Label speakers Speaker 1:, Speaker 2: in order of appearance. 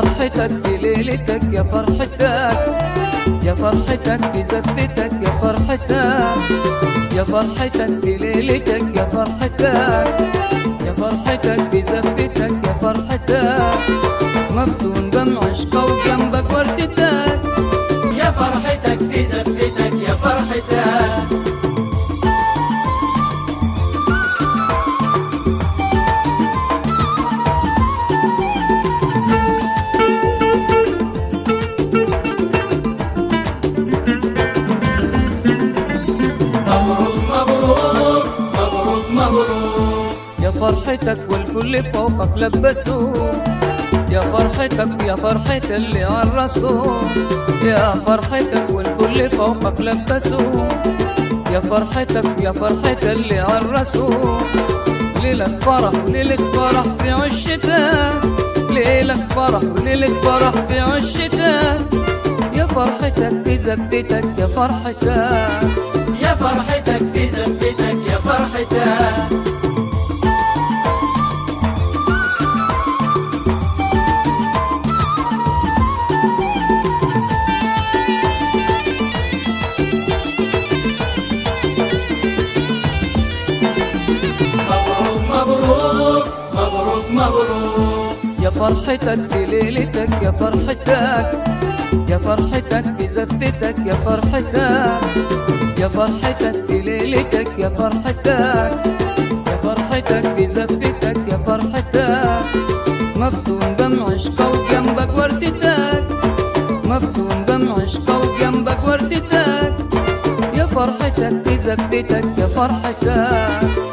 Speaker 1: فرحتك في ليلتك يا فرحتك، يا فرحتك في زفتك يا فرحتك، يا فرحتك في ليلتك يا فرحتك، يا فرحتك في زفتك يا فرحتك، مفتون دمع عشقه وجنبك وردتك،
Speaker 2: يا فرحتك في زفتك يا فرحتك.
Speaker 1: يا فرحتك والكل فوقك لبسوا، يا فرحتك يا فرحة اللي عرسوا، يا فرحتك والكل فوقك لبسوا، يا فرحتك يا فرحة اللي عرسوا، ليلك فرح وليلة فرح في عشتك، ليلك فرح وليلة فرح في عشتك، يا فرحتك في زفتك يا فرحتك،
Speaker 2: يا فرحتك في زفتك يا فرحتك. مبروك مبروك مبروك،
Speaker 1: يا فرحتك في ليلتك يا فرحتك، يا فرحتك في زفتك يا فرحتك، يا فرحتك في ليلتك يا فرحتك، يا فرحتك في زفتك يا فرحتك، مفتون دمع عشقه وجنبك وردتك، مفتون دمع عشقه وجنبك وردتك، يا فرحتك في زفتك يا فرحتك.